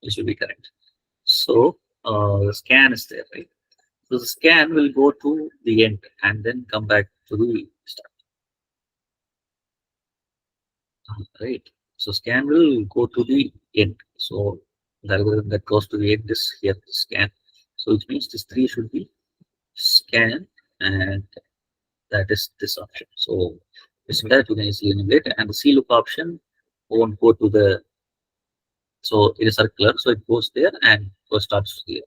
This will be correct. So the scan is there, right? So the scan will go to the end and then come back to the start. Right. So scan will go to the end. So the algorithm that goes to the end is here scan. So which means this 3 should be scan and that is this option. So this that you can easily enumerate and the C loop option won't go to the, so it is circular, so it goes there and goes starts here.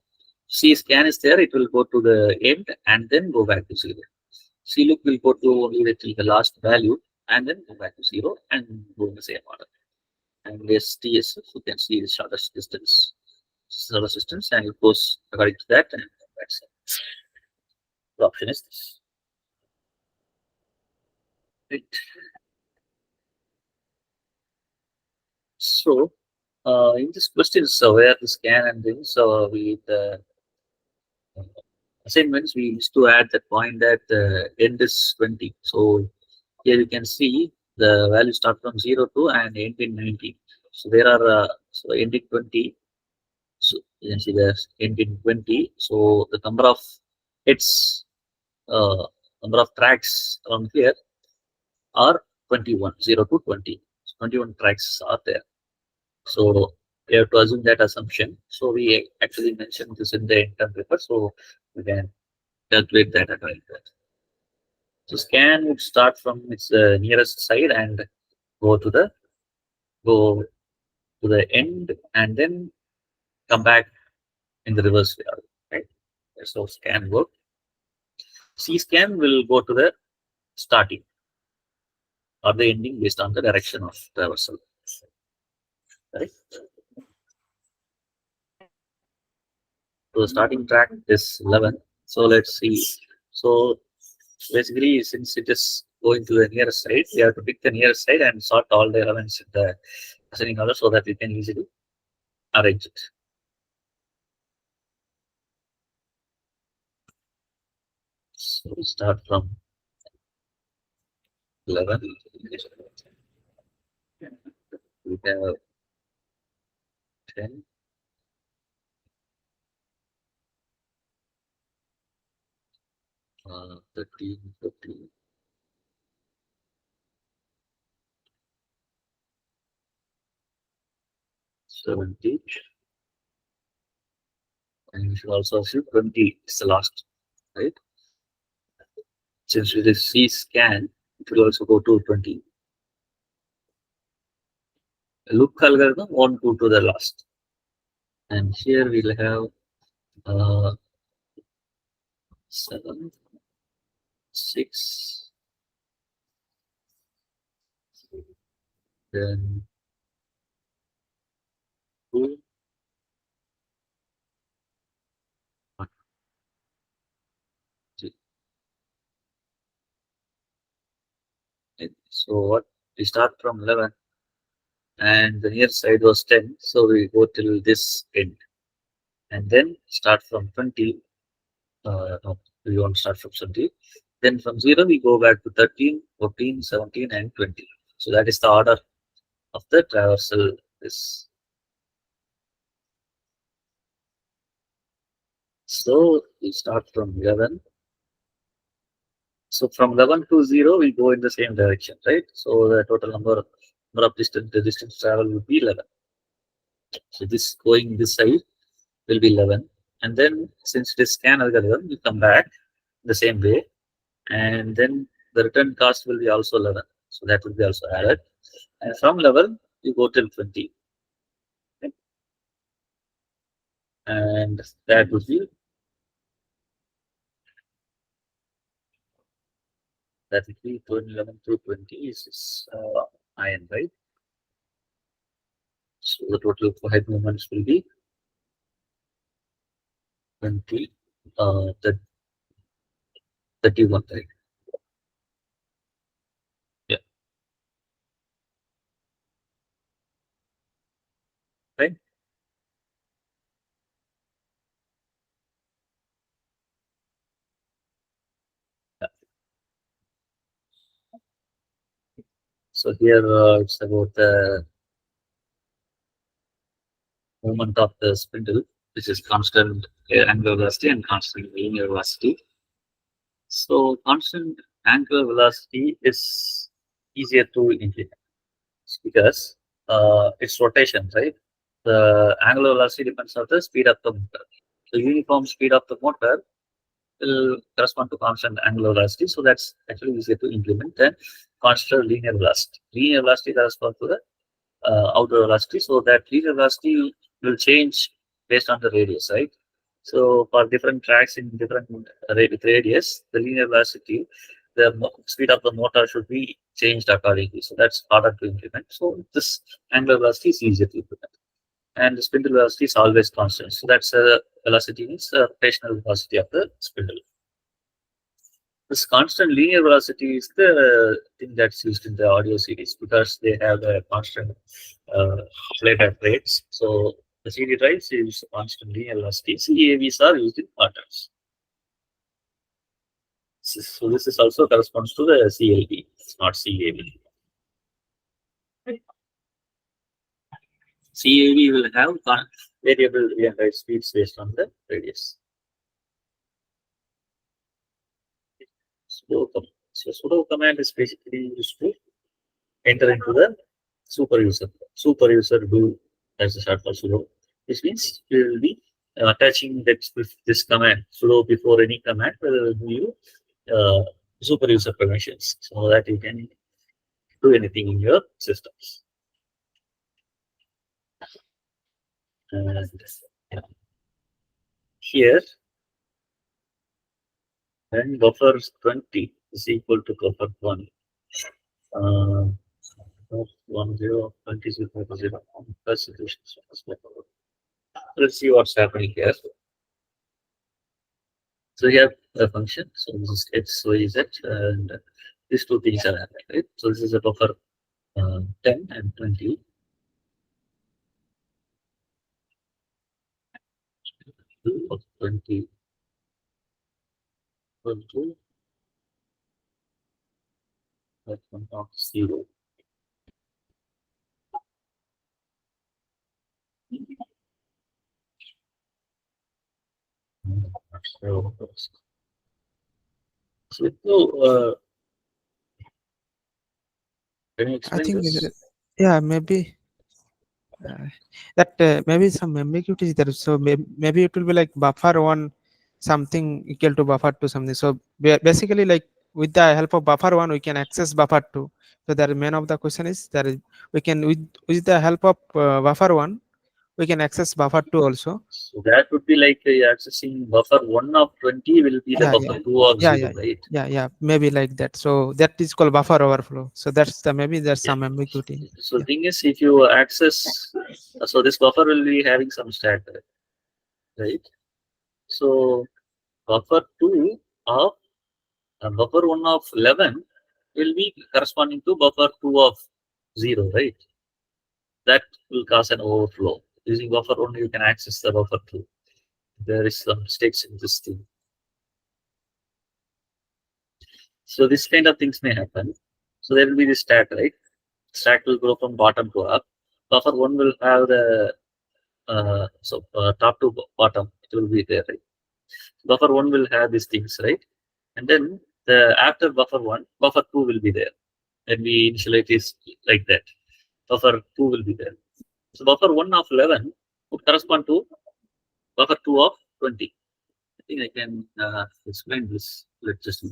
C scan is there, it will go to the end and then go back to 0. C loop will go to only till the last value and then go back to 0 and go in the same order. And this TS, you can see the shortest distance, and it goes according to that, and that's it. The option is this. Right. So, in this question, so where the scan and then so we the assignments we used to add that point that the end is 20. So here you can see the value start from 0 to and end in 19. So there are so end in 20. So you can see the end in 20. So the number of hits, number of tracks around here are 21, 0 to 20. So 21 tracks are there. So we have to assume that assumption. So we actually mentioned this in the intern paper. So we can calculate that according to that. So scan would start from its nearest side and go to the end and then come back in the reverse way. Right. So scan work. C scan will go to the starting or the ending based on the direction of traversal. Right. So the starting track is 11. So let's see. So basically, since it is going to the nearest side, we have to pick the nearest side and sort all the elements in the ascending order so that we can easily arrange it. So we start from 11. We have 10. 13, 15. 17. And we should also assume 20 is the last, right? Since it is C scan, it will also go to 20. Loop algorithm won't go to the last. And here we'll have 7, 6, then 2, 1, 3. So what we start from 11 and the near side was 10. So we go till this end and then start from 20. No, we won't start from 20. Then from 0, we go back to 13, 14, 17, and 20. So that is the order of the traversal. So we start from 11. So from 11 to 0, we go in the same direction, right? So the total number of distance travel will be 11. So this going this side will be 11. And then since it is scan algorithm, you come back the same way. And then the return cost will be also 11. So that will be also added. And from 11, you go till 20. Okay. And that would be 11 to 20 is iron, right? So the total head movements will be 20, 31, right? Yeah. Right. Yeah. So here it's about the movement of the spindle, which is constant angular velocity and constant linear velocity. So constant angular velocity is easier to implement because it's rotation, right? The angular velocity depends on the speed of the motor. The uniform speed of the motor will correspond to constant angular velocity. So that's actually easier to implement than constant linear velocity. Linear velocity corresponds to the outer velocity. So that linear velocity will change based on the radius, right? So for different tracks in different radius, the linear velocity, the speed of the motor should be changed accordingly. So that's harder to implement. So this angular velocity is easier to implement. And the spindle velocity is always constant. So that's velocity means rotational velocity of the spindle. This constant linear velocity is the thing that's used in the audio series because they have the constant playback rates. So the CD drives use constant linear velocity. CAVs are used in patterns. So this is also corresponds to the CLB. It's not CAV. CAV will have variable real time speeds based on the radius. So sudo command is basically used to enter into the super user. Super user do as a short for sudo. This means we will be attaching that with this command sudo before any command will give you super user permissions so that you can do anything in your systems. And here, when buffer 20 is equal to buffer 1, 1 0 20 is equal to 0 plus solutions. Let's see what's happening here. So you have a function. So this is x, y, z, and these two things are happening, right? So this is a buffer 10 and 20. Of 20 equal to that one of 0. So, can you I explain think this? yeah, maybe that maybe some ambiguity is there. So maybe it will be like buffer one something equal to buffer two something. So basically, like with the help of buffer one, we can access buffer two. So the main of the question is that we can with the help of buffer one, we can access buffer two also. So that would be like accessing buffer 1 of 20 will be the Yeah, buffer 2 of 0, right? Yeah, maybe like that. So that is called buffer overflow. So that's the maybe there's some ambiguity. So the thing is, if you access, so this buffer will be having some stack, right? So buffer 2 of buffer 1 of 11 will be corresponding to buffer 2 of 0, right? That will cause an overflow. Using buffer 1, you can access the buffer 2. There is some mistakes in this thing. So this kind of things may happen. So there will be the stack, right? Stack will go from bottom to up. Buffer 1 will have the top to bottom. It will be there, right? Buffer 1 will have these things, right? And then after buffer 1, buffer 2 will be there. When we initialize is like that. Buffer 2 will be there. So buffer 1 of 11 would correspond to buffer 2 of 20. I think I can explain this. Let's just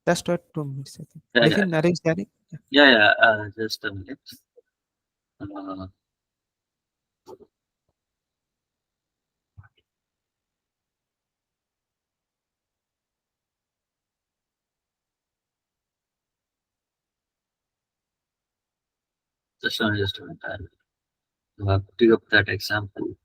Just wait 2 minutes, I think. Yeah, yeah. Nitin, are you sharing? Just a minute. Uh, just a minute. I'll pick up that example.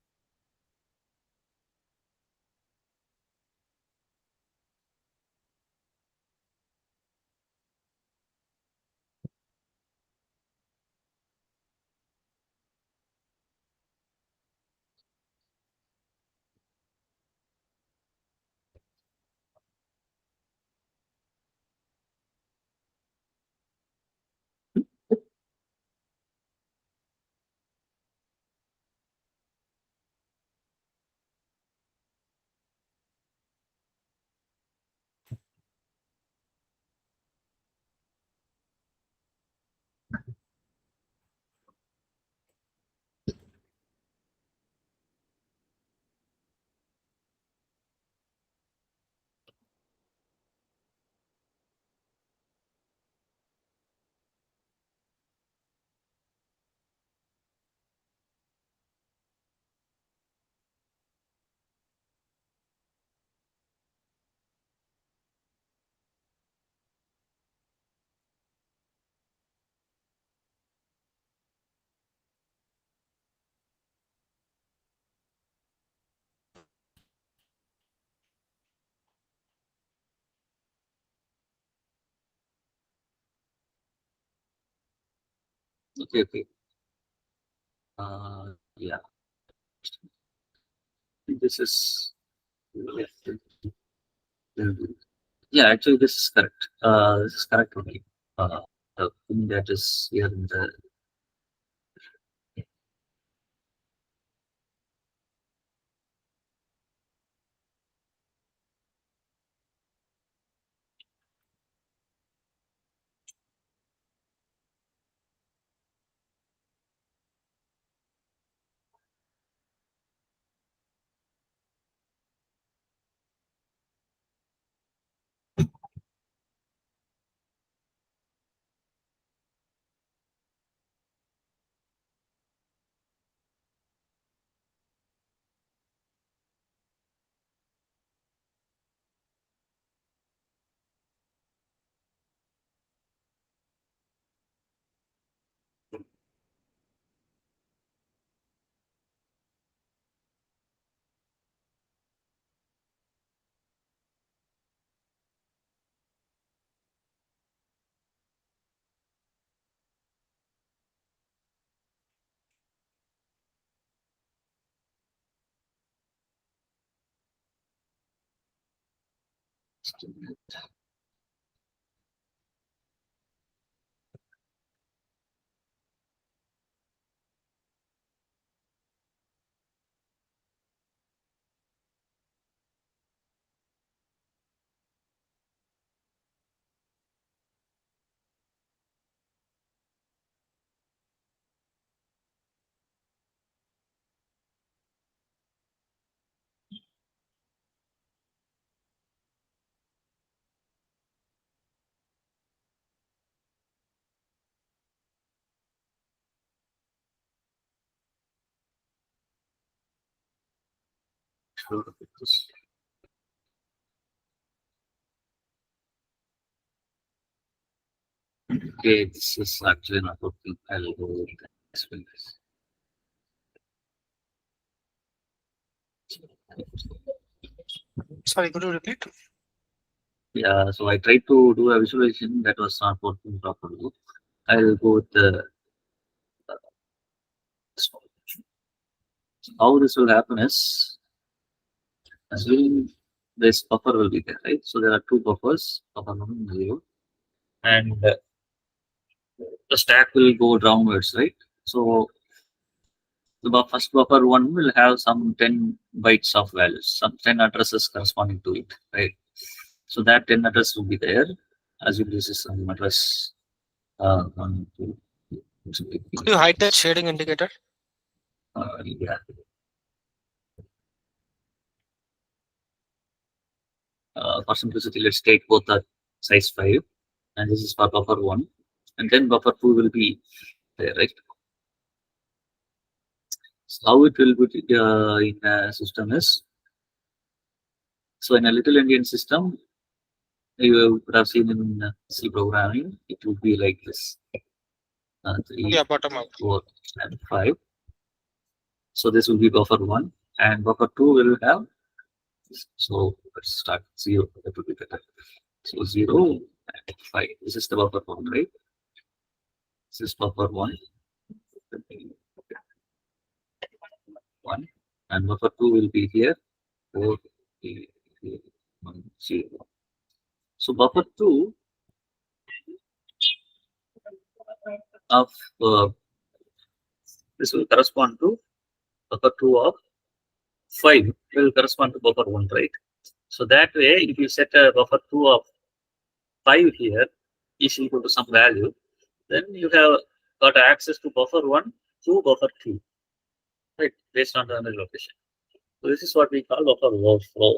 Okay. Yeah. This is Yeah, actually, this is correct. This is correct only. The thing that is here in the okay, this is actually not working. I'll go with the explain this. Sorry, could you repeat? Yeah, so I tried to do a visualization that was not working properly. I'll go with the how this will happen is assuming this buffer will be there, right? So there are two buffers, buffer 1 and 0, and the stack will go downwards, right? So the first buffer 1 will have some 10 bytes of values, some 10 addresses corresponding to it, right? So that 10 address will be there. Assume this is some address 1, 2, Could you hide that shading indicator? yeah. For simplicity, let's take both the size 5, and this is for buffer 1, and then buffer 2 will be there, right? So how it will be in a system is, so in a little Indian system, you would have seen in C programming, it would be like this. 3, Yeah, bottom up. 4, and 5. So this will be buffer 1, and buffer 2 will have, so let's start 0, that would be better. So 0 and 5. This is the buffer 1, right? This is buffer 1. 1, and buffer 2 will be here 4, 3, 1, 0. So buffer 2 of this will correspond to buffer 2 of 5 will correspond to buffer 1, right? So that way, if you set a buffer 2 of 5 here is equal to some value, then you have got access to buffer 1 to buffer 2, right? Based on the memory location. So this is what we call buffer overflow,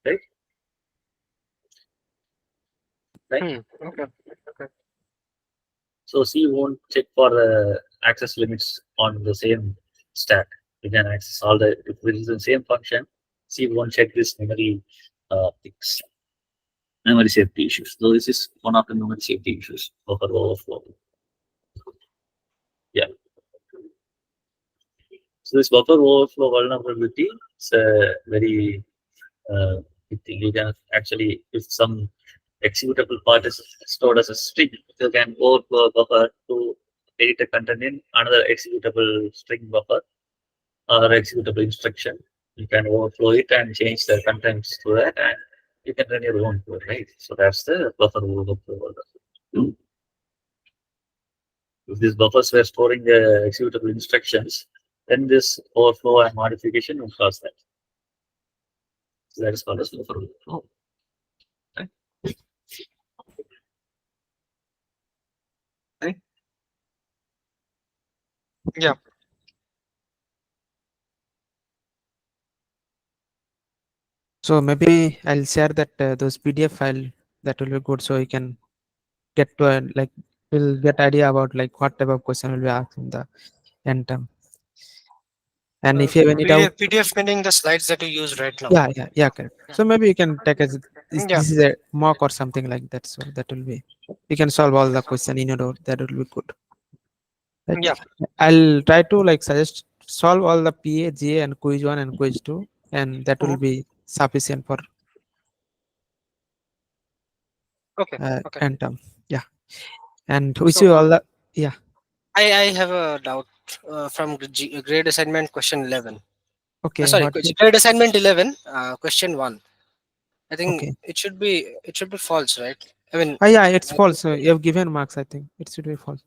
right? Right. Okay. So C won't check for the access limits on the same stack. You can access all the, if it is the same function, C won't check this memory things, memory safety issues. So this is one of the memory safety issues of our overflow. Yeah. So this buffer overflow vulnerability is a very big thing. You can actually, if some executable part is stored as a string, you can overflow a buffer to edit a content in another executable string buffer or executable instruction, You can overflow it and change the contents to that, and you can run your own code, right? So that's the buffer overflow. If these buffers were storing the executable instructions, then this overflow and modification will cause that. So that is called as buffer overflow. Right? Right? Yeah. So maybe I'll share that those PDF file, that will be good, so you can get to like will get idea about like what type of question will be asked in the end term. And if you have any doubt, PDF meaning the slides that you use right now. yeah, correct. So maybe you can take as this, Yeah. this is a mock or something like that. So that will be, you can solve all the question in your doubt. That will be good. Right? Yeah. I'll try to like suggest solve all the PA, GA, and quiz 1 and quiz 2, and that will be sufficient for Okay. Okay. end term. Yeah, and wish So- you all the I have a doubt from grade assignment question 11. okay. Sorry, what is- grade assignment 11, question 1. I think Okay. it should be false, right? I mean, yeah, it's false. So you have given marks. I think it should be false.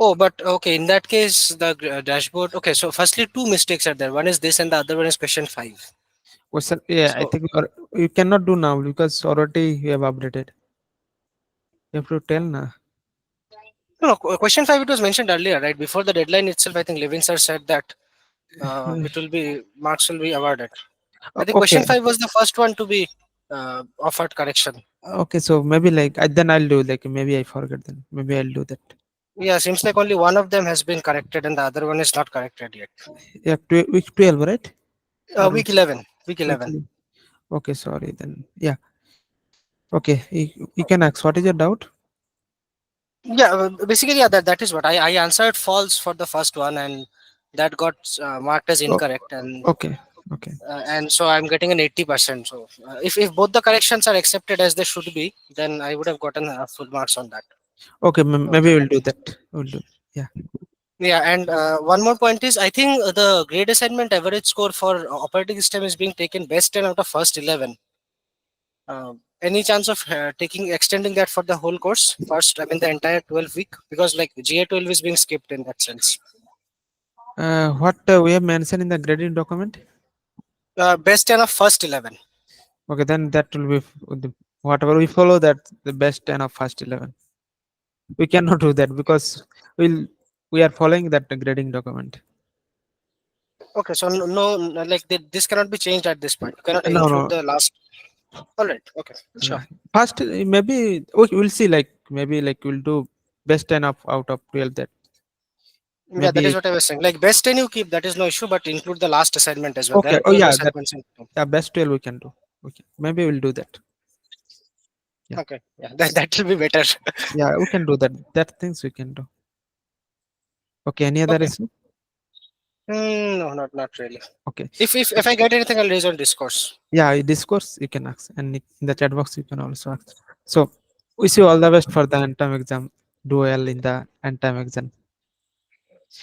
oh, but okay, in that case, the dashboard. Okay, so firstly, two mistakes are there. One is this, and the other one is question 5. Question, yeah, I So- think you cannot do now because already you have updated. You have to tell now. No, question 5 it was mentioned earlier, right? Before the deadline itself, I think Levin sir said that it will be marks will be awarded. I think question 5 was the first one to be offered correction. Okay, so maybe like then I'll do like maybe I forget, then maybe I'll do that. Yeah, seems like only one of them has been corrected and the other one is not corrected yet. Yeah, week 12, right? Or Week 11. Week week 11. Okay, sorry then. Yeah. Okay, you can ask. What is your doubt? Yeah, basically, yeah, that is what I answered false for the first one, and that got marked as incorrect, and Okay. Okay. and so I'm getting an 80%. So if both the corrections are accepted as they should be, then I would have gotten full marks on that. Okay, maybe we'll do that. We'll do. Yeah, and one more point is I think the grade assignment average score for operating system is being taken best 10 out of first 11. Any chance of extending that for the whole course first? I mean the entire 12 week, because like GA12 is being skipped in that sense. What we have mentioned in the grading document? Best 10 of first 11. Okay, then that will be whatever we follow, that the best 10 of first 11. We cannot do that because we are following that grading document. Okay, so no, like this cannot be changed at this point. You cannot No, include no. the last. All right. Okay. Sure. Yeah. First, maybe okay, we'll see. Like maybe like we'll do best 10 of out of 12. That Yeah, that maybe- is what I was saying. Like best 10 you keep, that is no issue, but include the last assignment as well. Okay. There are Oh 12 yeah, assignments in total. yeah, best 12 we can do. Okay, maybe we'll do that. Yeah. Okay. Yeah, that will be better. Yeah, we can do that. That things we can do. Okay. Any other Okay. issue? No, not really. Okay. If I get anything, I'll raise on discourse. Yeah, discourse you can ask, and in the chat box you can also ask. So wish you all the best for the end term exam. Do well in the end term exam.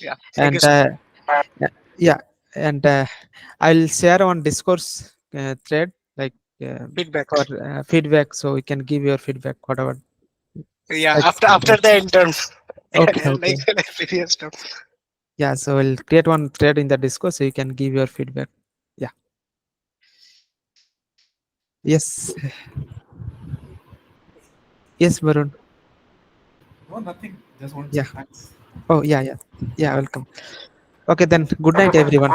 Yeah. Thank you, And sir. yeah, and I'll share on discourse thread like Feedback. for feedback, so you can give your feedback, whatever. Yeah. like- After the intern. Okay, okay. like previous stuff. Yeah, so we'll create one thread in the discourse so you can give your feedback. Yeah. Yes. Yes, Varun. No, nothing. Just want Yeah. to say thanks. Oh yeah, welcome. Okay, then good night everyone.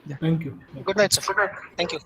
Yeah. Thank you. Good night, sir. Thank you.